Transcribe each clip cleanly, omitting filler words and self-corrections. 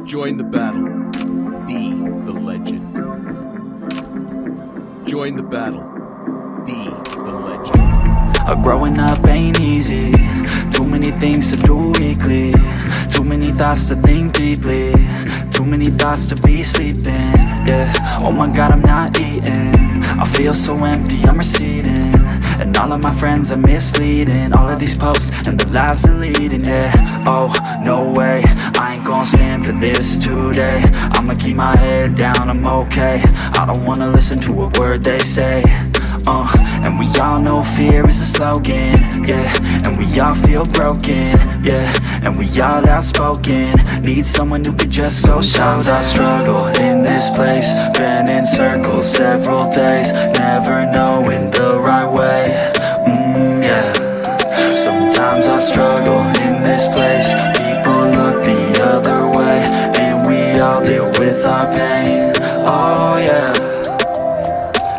Join the battle. Be the legend. Join the battle. Be the legend. Growing up ain't easy. Too many things to do weekly. Too many thoughts to think deeply. Too many thoughts to be sleeping. Yeah, oh my God, I'm not eating. I feel so empty, I'm receding. And all of my friends are misleading. All of these posts and the lives they're leading. Yeah, oh, no way, I ain't gon' stand for this today. I'ma keep my head down, I'm okay. I don't wanna listen to a word they say. And we all know fear is a slogan, yeah. And we all feel broken, yeah. And we all outspoken. Need someone who could just so Sometimes I struggle in this place. Been in circles several days, never knowing the right way, yeah. Sometimes I struggle in this place. People look the other way, and we all deal with our pain, oh yeah.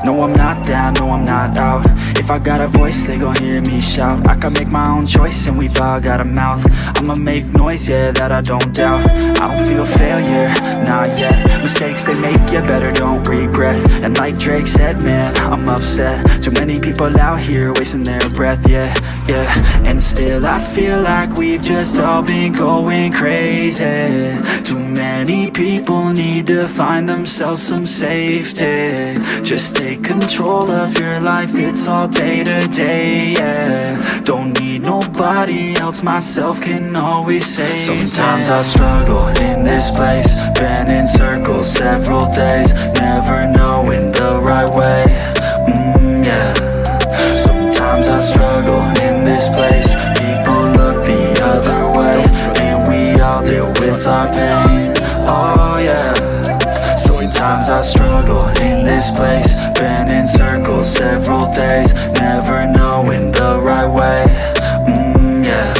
No, I'm not down, no, I'm not out. If I got a voice, they gon' hear me shout. I can make my own choice and we've all got a mouth. I'ma make noise, yeah, that I don't doubt. I don't feel failure, not yet. Mistakes they make, you better don't regret. And like Drake said, man, I'm upset. Too many people out here wasting their breath, yeah, yeah. And still I feel like we've just all been going crazy. Too many people need to find themselves some safety. Just take control of your life, it's all day to day, yeah. Don't need nobody else, myself can always save. Sometimes I struggle in this place. Been in circles several days, never knowing the right way, yeah. Sometimes I struggle in this place. People look the other way, and we all deal with our pain, oh yeah. Sometimes I struggle in this place. Been in circles several days, never knowing the right way, yeah.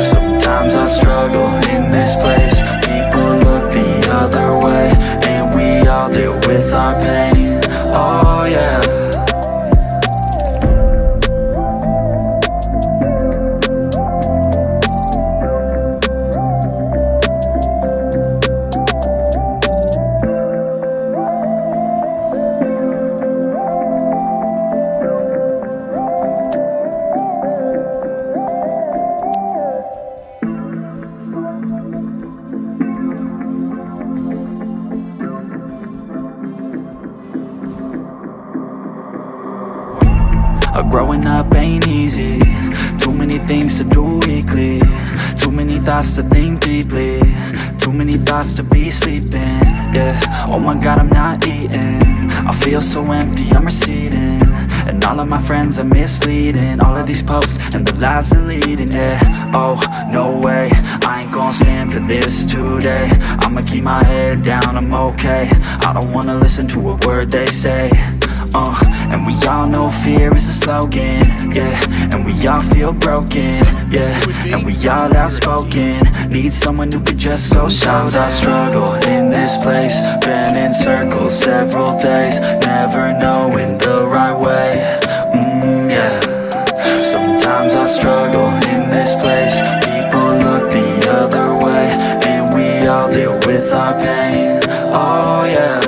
Sometimes I struggle in this place. People look the other way, and we all deal with our pain, oh yeah. Growing up ain't easy. Too many things to do weekly. Too many thoughts to think deeply. Too many thoughts to be sleeping, yeah. Oh my God, I'm not eating. I feel so empty, I'm receding. And all of my friends are misleading. All of these posts and the lives they're leading, yeah. Oh, no way, I ain't gon' stand for this today. I'ma keep my head down, I'm okay. I don't wanna listen to a word they say. And we all know fear is a slogan, yeah. And we all feel broken, yeah. And we all outspoken. Need someone who could just so Sometimes I struggle in this place. Been in circles several days, never knowing the right way, yeah. Sometimes I struggle in this place. People look the other way, and we all deal with our pain, oh yeah.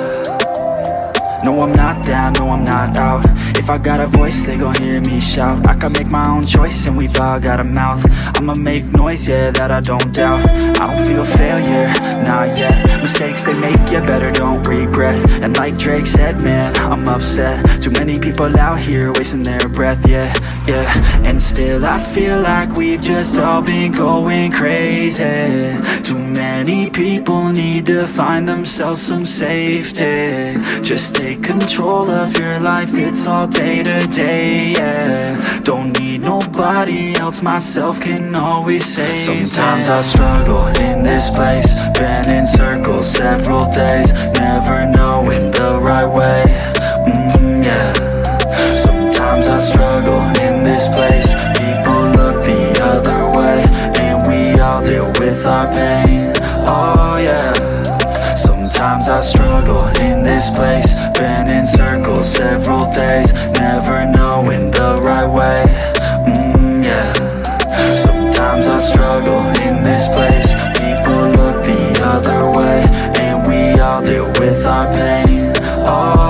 No, I'm not down, no, I'm not out. If I got a voice, they gon' hear me shout. I can make my own choice and we've all got a mouth. I'ma make noise, yeah, that I don't doubt. I don't feel failure, not yet. Mistakes they make, you better don't regret. And like Drake said, man, I'm upset. Too many people out here wasting their breath, yeah, yeah. And still I feel like we've just all been going crazy. Too many people need to find themselves some safety. Just take control of your life, it's all day to day, yeah. Don't need nobody else, myself can always save. Sometimes I struggle in this place. Been in circles several days, never knowing the right way, yeah. Sometimes I struggle in this place. People look the other way, and we all deal with our pain, oh yeah. Sometimes I struggle in this place. Been in circles several days, never knowing the right way, yeah. Sometimes I struggle in this place. People look the other way. Oh,